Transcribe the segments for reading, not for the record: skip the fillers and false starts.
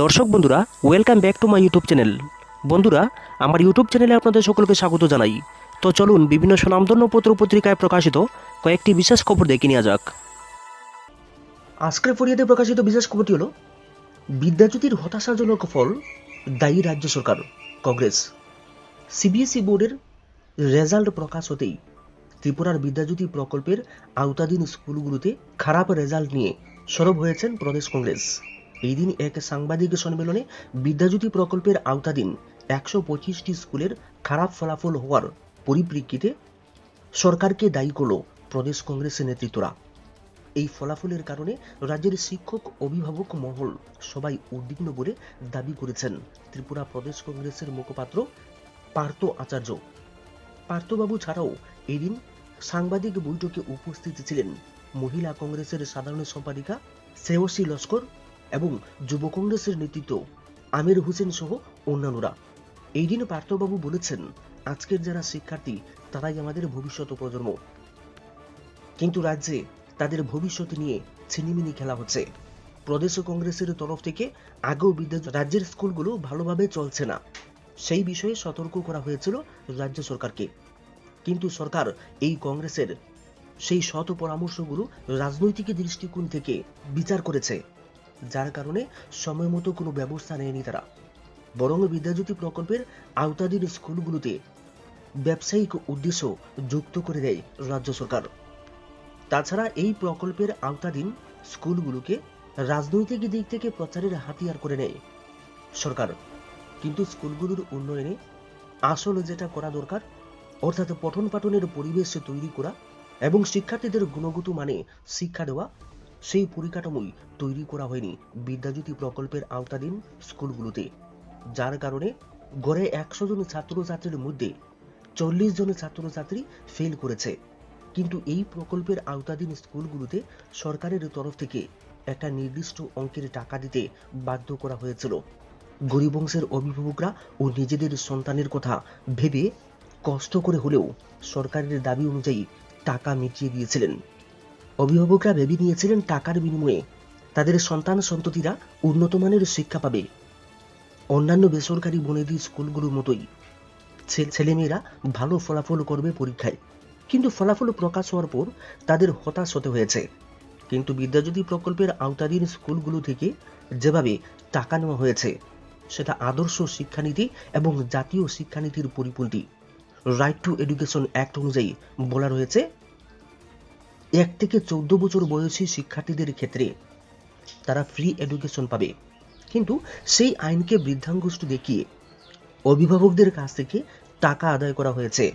দর্শক বন্ধুরা, welcome back to my YouTube channel. বন্ধুরা, আমার ইউটিউব চ্যানেলে আপনাদের সকলকে স্বাগত জানাই। তো চলুন বিভিন্ন স্বনামধন্য পত্র পত্রিকায় প্রকাশিত কয়েকটি বিশেষ খবর দেখে নেওয়া যাক। আজকের ফরিয়াদে প্রকাশিত বিশেষ খবরটি হল বিদ্যাজ্যোতির হতাশাজনক ফল, দায়ী রাজ্য সরকার, কংগ্রেস। সিবিএসই বোর্ডের রেজাল্ট প্রকাশ হতেই ত্রিপুরার বিদ্যাজ্যোতি প্রকল্পের আওতাধীন স্কুলগুলোতে খারাপ রেজাল্ট নিয়ে সরব হয়েছেন প্রদেশ কংগ্রেস। এই দিন এক সাংবাদিক সম্মেলনে বিদ্যাজ্যোতি প্রকল্পের আওতাধীন 125টি স্কুলের খারাপ ফলাফল হওয়ার পরিপ্রেক্ষিতে সরকারকে দায়ী করল প্রদেশ কংগ্রেসের নেতৃত্বরা। এই ফলাফলের কারণে রাজ্যের শিক্ষক, অভিভাবক মহল সবাই উদ্বিগ্ন বলে দাবি করেছেন ত্রিপুরা প্রদেশ কংগ্রেসের মুখপাত্র পার্থ আচার্য। পার্থবাবু ছাড়াও এদিন সাংবাদিক বৈঠকে উপস্থিত ছিলেন মহিলা কংগ্রেসের সাধারণ সম্পাদিকা শ্রেয়সী লস্কর এবং যুব কংগ্রেসের নেতৃত্ব আমির হোসেন সহ অন্যান্যরা। এই দিন পার্থবাবু বলেছেন, আজকের যারা শিক্ষার্থী তারাই আমাদের ভবিষ্যৎ প্রজন্ম, কিন্তু রাজ্যে তাদের ভবিষ্যৎ নিয়ে ছিনিমিনি খেলা হচ্ছে। প্রদেশ কংগ্রেসের তরফ থেকে আগেও রাজ্যের স্কুলগুলো ভালোভাবে চলছে না, সেই বিষয়ে সতর্ক করা হয়েছিল রাজ্য সরকারকে, কিন্তু সরকার এই কংগ্রেসের সেই শত পরামর্শগুলো রাজনৈতিক দৃষ্টিকোণ থেকে বিচার করেছে, যার কারণে সময় মতো কোনো ব্যবস্থা নেয়নি তারা। বরং বিদ্যাজ্যোতি প্রকল্পের আওতাধীন স্কুলগুলোতে ব্যবসায়িক উদ্দেশ্য যুক্ত করে দেয় রাজ্য সরকার। তাছাড়া এই প্রকল্পের আওতাধীন স্কুলগুলোকে রাজনৈতিক দিক থেকে প্রচারের হাতিয়ার করে নেয় সরকার। কিন্তু স্কুলগুলোর উন্নয়নে আসলে যেটা করা দরকার, অর্থাৎ পঠন পাঠনের পরিবেশ তৈরি করা এবং শিক্ষার্থীদের গুণগত মানে শিক্ষা দেওয়া, সেই পরিকাঠামোই তৈরি করা হয়নি বিদ্যাজ্যোতি প্রকল্পের আওতাধীন স্কুলগুলোতে, যার কারণে গড়ে 100 জন ছাত্রছাত্রীর মধ্যে 40 জন ছাত্রছাত্রী ফেল করেছে। কিন্তু এই প্রকল্পের আওতাধীন স্কুলগুলোতে সরকারের তরফ থেকে একটা নির্দিষ্ট অঙ্কের টাকা দিতে বাধ্য করা হয়েছিল। গরিব বংশের অভিভাবকরা ও নিজেদের সন্তানের কথা ভেবে কষ্ট করে হলেও সরকারের দাবি অনুযায়ী টাকা মিটিয়ে দিয়েছিলেন। অভিভাবকরা ভেবে নিয়েছিলেন টাকার বিনিময়ে তাদের সন্তান সন্ততিরা উন্নত মানের শিক্ষা পাবে, অন্যান্য বেসরকারি বনেদি স্কুলগুলোর মতোই ছেলেমেয়েরা ভালো ফলাফল করবে পরীক্ষায়। কিন্তু ফলাফল প্রকাশ হওয়ার পর তাদের হতাশ হতে হয়েছে। কিন্তু বিদ্যাজ্যোতি প্রকল্পের আওতাধীন স্কুলগুলো থেকে যেভাবে টাকা নেওয়া হয়েছে সেটা আদর্শ শিক্ষানীতি এবং জাতীয় শিক্ষানীতির পরিপন্থী। রাইট টু এডুকেশন অ্যাক্ট অনুযায়ী বলা রয়েছে, 1 থেকে 14 বছর বয়সী শিক্ষার্থীদের ক্ষেত্রে তারা ফ্রি এডুকেশন পাবে। কিন্তু সেই আইনকে বৃদ্ধাঙ্গুষ্ঠ দেখিয়ে অভিভাবকদের কাছ থেকে টাকা আদায় করা হয়েছে।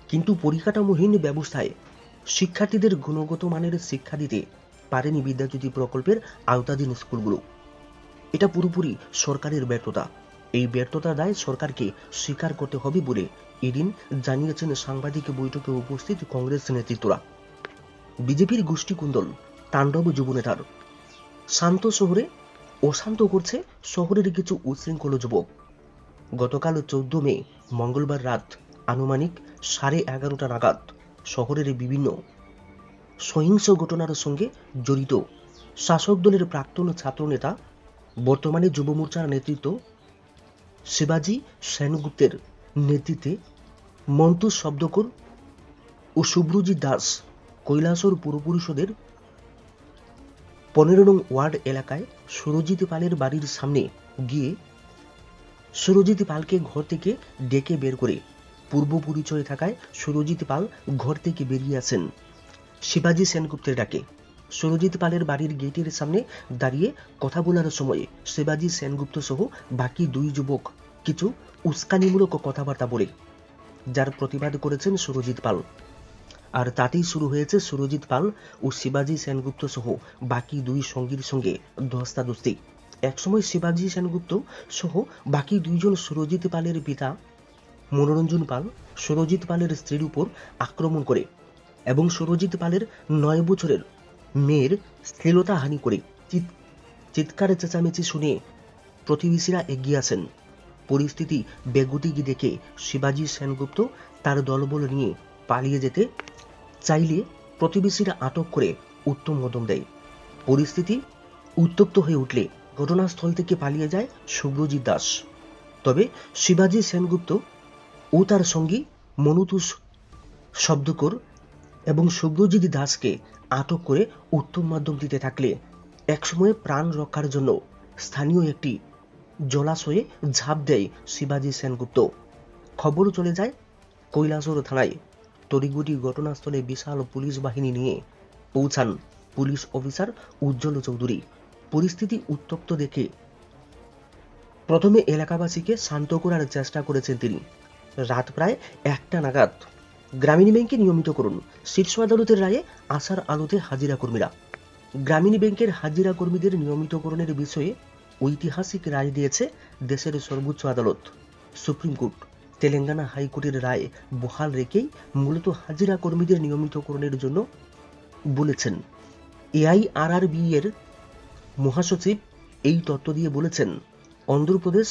কিন্তু পরিকাঠামোহীন ব্যবস্থায় শিক্ষার্থীদের গুণগত মানের শিক্ষা দিতে পারেনি বিদ্যাজ্যোতি প্রকল্পের আওতাধীন স্কুলগুলো। এটা পুরোপুরি সরকারের ব্যর্থতা। এই ব্যর্থতার দায় সরকারকে স্বীকার করতে হবে বলে এদিন জানিয়েছেন সাংবাদিক বৈঠকে উপস্থিত কংগ্রেস নেতৃত্বরা। বিজেপির গোষ্ঠীকুন্দল তাণ্ডব যুবনেতার। শান্ত শহরে অশান্ত করছে শহরের কিছু উচ্ছৃঙ্খল যুবক। গতকাল 14 মে মঙ্গলবার রাত আনুমানিক 11:30 নাগাদ শহরের বিভিন্ন সহিংস ঘটনার সঙ্গে জড়িত শাসক দলের প্রাক্তন ছাত্রনেতা, বর্তমানে যুব মোর্চার নেতৃত্ব শিবাজি সেনগুপ্তের নেতৃত্বে মন্টু শব্দকর ও শুভ্রজিৎ দাস কৈলাসহর পুর পরিষদের 15 নং ওয়ার্ড এলাকায় সুরজিৎ পালের বাড়ির সামনে গিয়ে সুরজিৎ পালকে ঘর থেকে ডেকে বের করে পূর্ব পরিচয় থাকায় সুরজিৎ পাল ঘর থেকে বেরিয়ে আসেন শিবাজি সেনগুপ্তের ডাকে। সুরজিৎ পালের বাড়ির গেটের সামনে দাঁড়িয়ে কথা বলার সময় শিবাজি সেনগুপ্ত সহ বাকি 2 যুবক কিছু উস্কানিমূলক কথাবার্তা বলে, যার প্রতিবাদ করেছেন সুরজিৎ পাল। আর তাতেই শুরু হয়েছে সুরজিৎ পাল ও শিবাজি সেনগুপ্ত সহ বাকি 2 সঙ্গীর সঙ্গে ধস্তাধস্তি। একসময় শিবাজি সেনগুপ্ত সহ বাকি 2 জন সুরজিৎ পালের পিতা মনোরঞ্জন পাল সুরজিৎ পালের স্ত্রীর উপর আক্রমণ করে এবং সুরজিৎ পালের 9 বছরের মেয়ের শ্লীলতাহানি করে। চিৎকার চেঁচামেচি শুনে প্রতিবেশীরা এগিয়ে আসেন। পরিস্থিতি বেগতিক দেখে শিবাজি সেনগুপ্ত তার দলবল নিয়ে পালিয়ে যেতে চাইলে প্রতিবেশীরা আটক করে উত্তম মদম দেয়। পরিস্থিতি উত্তপ্ত হয়ে উঠলে ঘটনাস্থল থেকে পালিয়ে যায় শুভ্রজিৎ দাস। তবে শিবাজি সেনগুপ্ত ও তার সঙ্গী মনুতোষ শব্দকর এবং শুভ্রজিৎ দাসকে আটক করে উত্তম মাধ্যম দিতে থাকলে একসময়ে প্রাণ রক্ষার জন্য স্থানীয় একটি জলাশয়ে ঝাঁপ দেয় শিবাজি সেনগুপ্ত। খবর চলে যায় কৈলাসহর থানায়। তড়িঘড়ি ঘটনাস্থলে বিশাল পুলিশ বাহিনী নিয়ে পৌঁছান পুলিশ অফিসার উজ্জ্বল চৌধুরী। পরিস্থিতি উত্তপ্ত দেখে প্রথমে এলাকাবাসীকে শান্ত করার চেষ্টা করেছেন তিনি। রাত প্রায় 1টা নাগাদ গ্রামীণ ব্যাংকে নিয়মিত করুন শীর্ষ আদালতের রায়ে আশার আলোতে হাজিরা কর্মীরা। গ্রামীণ ব্যাংকের হাজিরা কর্মীদের নিয়মিতকরণের বিষয়ে ঐতিহাসিক রায় দিয়েছে দেশের সর্বোচ্চ আদালত সুপ্রিম কোর্ট। তেলেঙ্গানা হাইকোর্টের রায় বহাল রেখেই মূলত হাজিরা কর্মীদের নিয়মিতকরণের জন্য বলেছেন। এআইআরআরবি এর মহাসচিব এই তথ্য দিয়ে বলেছেন, অন্ধ্রপ্রদেশ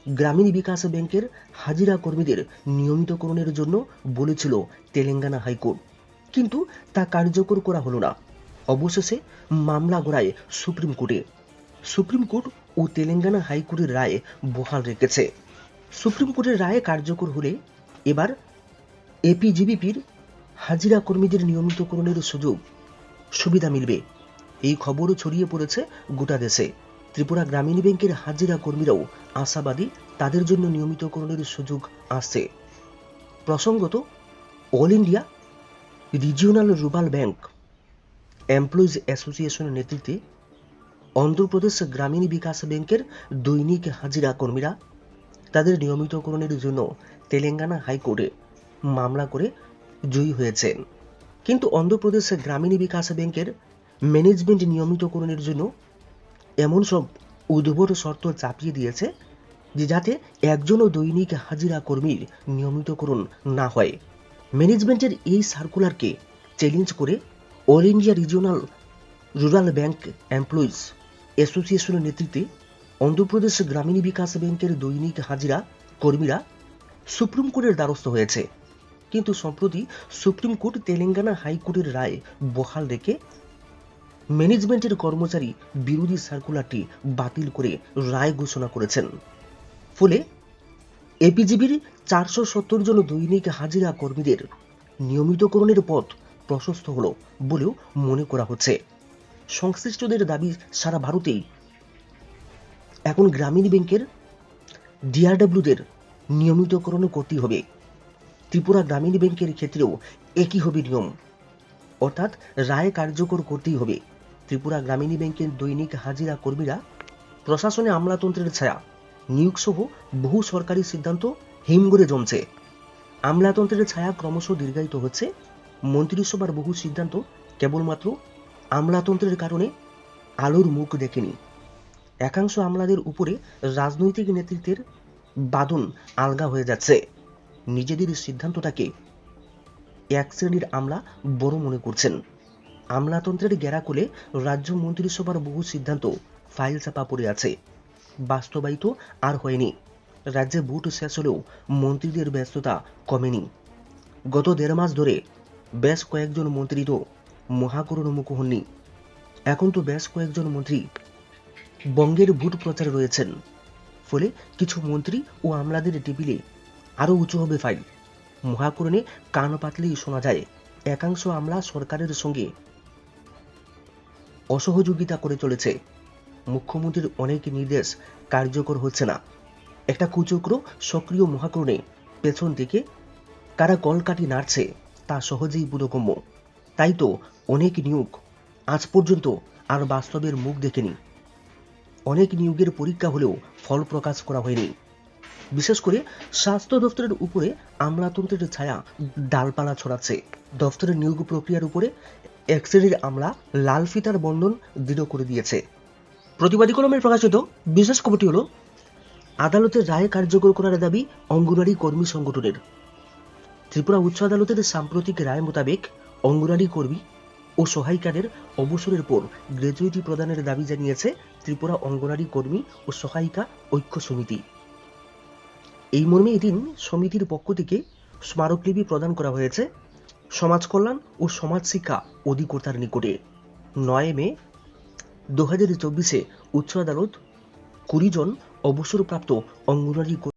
গ্রামীণ বিকাশ ব্যাংকের হাজিরা কর্মীদের নিয়মিতকরণের জন্য বলেছিল তেলেঙ্গানা হাইকোর্ট, কিন্তু তা কার্যকর করা হলো না। অবশেষে মামলা গড়ায় সুপ্রিম কোর্টে। সুপ্রিম কোর্ট ও তেলেঙ্গানা হাইকোর্টের রায় বহাল রেখেছে। সুপ্রিম কোর্টের রায় কার্যকর হলে এবার এপিজিবিপির হাজিরা কর্মীদের নিয়মিতকরণের সুবিধা মিলবে। এই খবরও ছড়িয়ে পড়েছে গোটা দেশে। ত্রিপুরা গ্রামীণ ব্যাংকের হাজিরা কর্মীরাও আশাবাদী তাদের জন্য নিয়মিতকরণের সুযোগ আসছে। প্রসঙ্গত, all India regional rural bank employees অ্যাসোসিয়েশনের নেতৃত্বে অন্ধ্রপ্রদেশ গ্রামীণ বিকাশ ব্যাংকের দৈনিক হাজিরা কর্মীরা তাদের নিয়মিতকরণের জন্য তেলেঙ্গানা হাইকোর্টে মামলা করে জয়ী হয়েছেন। কিন্তু অন্ধ্রপ্রদেশ গ্রামীণ বিকাশ ব্যাংকের ম্যানেজমেন্ট নিয়মিতকরণের জন্য এমন সব উদ্ভট শর্ত চাপিয়ে দিয়েছে যে যাতে একজনও দৈনিক হাজিরা কর্মীর নিয়মিতকরণ না হয়। ম্যানেজমেন্টের এই সার্কুলারকে চ্যালেঞ্জ করে all India regional rural bank employees অ্যাসোসিয়েশনের নেতৃত্বে অন্ধ্রপ্রদেশ গ্রামীণ বিকাশ ব্যাংকের দৈনিক হাজিরা কর্মীরা সুপ্রিম কোর্টের দ্বারস্থ হয়েছে। কিন্তু সম্প্রতি সুপ্রিম কোর্ট তেলেঙ্গানা হাইকোর্টের রায় বহাল রেখে ম্যানেজমেন্টের কর্মচারী বিরোধী সার্কুলারটি বাতিল করে রায় ঘোষণা করেছেন। ফলে এপিজিবির 470 জন দৈনিক হাজিরা কর্মীদের নিয়মিতকরণের পথ প্রশস্ত হল বলেও মনে করা হচ্ছে। সংশ্লিষ্টদের দাবি, সারা ভারতেই এখন গ্রামীণ ব্যাংকের ডিআরডব্লিউদের নিয়মিতকরণ করতেই হবে। ত্রিপুরা গ্রামীণ ব্যাংকের ক্ষেত্রেও একই হবে নিয়ম, অর্থাৎ রায় কার্যকর করতেই হবে। ত্রিপুরা গ্রামীণ ব্যাংকের দৈনিক হাজিরা কর্মীরা প্রশাসনে আমলাতন্ত্রের ছায়া, নিয়োগ সহ বহু সরকারি সিদ্ধান্ত হিমঘরে জমছে। আমলাতন্ত্রের ছায়া ক্রমশ দীর্ঘায়িত হচ্ছে। মন্ত্রিসভার বহু সিদ্ধান্ত কেবলমাত্র আমলাতন্ত্রের কারণে আলোর মুখ দেখেনি। একাংশ আমলাদের উপরে রাজনৈতিক নেতৃত্বের বাদন আলগা হয়ে যাচ্ছে। নিজেদের সিদ্ধান্তটাকে এক শ্রেণীর আমলা বড় মনে করছেন। আমলাতন্ত্রের গেরাকলে রাজ্য মন্ত্রিসভার বহু সিদ্ধান্ত ফাইল চাপা পড়ে আছে, বাস্তবায়িত আর হয়নি। রাজ্যে ভোট শেষ হলেও মন্ত্রীদের ব্যস্ততা কমেনি। গত 1.5 মাস ধরে বেশ কয়েকজন মন্ত্রী তো মহাকরণমুখ হননি। এখন তো বেশ কয়েকজন মন্ত্রী বঙ্গের ভোট প্রচারে রয়েছেন। ফলে কিছু মন্ত্রী ও আমলাদের টেবিলে আরও উঁচু হবে ফাইল। মহাকরণে কান পাতলেই শোনা যায় একাংশ আমলা সরকারের সঙ্গে অসহযোগিতা করে চলেছে। মুখ্যমন্ত্রীর অনেক নির্দেশ কার্যকর হচ্ছে না। একটা কুচক্র সক্রিয় মহাকরণে পেছন থেকে কারা কলকাঠি নাড়ছে তা সহজেই বোধগম্য। তাই তো অনেক নিয়োগ আজ পর্যন্ত আর বাস্তবের মুখ দেখেনি। অনেক নিয়োগের পরীক্ষা হলেও ফল প্রকাশ করা হয়নি। বিশেষ করে স্বাস্থ্য দপ্তরের উপরে আমলাতন্ত্রের ছায়া ডালপালা ছড়াচ্ছে। দপ্তরের নিয়োগ প্রক্রিয়ার উপরে এক শ্রেণীর আমলা লাল ফিতার বন্ধন দৃঢ় করে দিয়েছে। প্রতিবাদী কলমের প্রকাশিত বিশেষ খবরটি হল, আদালতের রায় কার্যকর করার দাবি অঙ্গনওয়াড়ি কর্মী সংগঠনের। ত্রিপুরা উচ্চ আদালতের সাম্প্রতিক রায় মোতাবেক অঙ্গনওয়াড়ি কর্মী ও সহায়িকাদের অবসরের পর গ্র্যাচুইটি প্রদানের দাবি জানিয়েছে ত্রিপুরা অঙ্গনওয়াড়ি কর্মী ও সহায়িকা ঐক্য সমিতি। এই মর্মে এদিন সমিতির পক্ষ থেকে স্মারকলিপি প্রদান করা হয়েছে সমাজ কল্যাণ ও সমাজ শিক্ষা অধিকর্তার নিকটে। 9 মে 2024 উচ্চ আদালত 20 জন অবসরপ্রাপ্ত অঙ্গনারী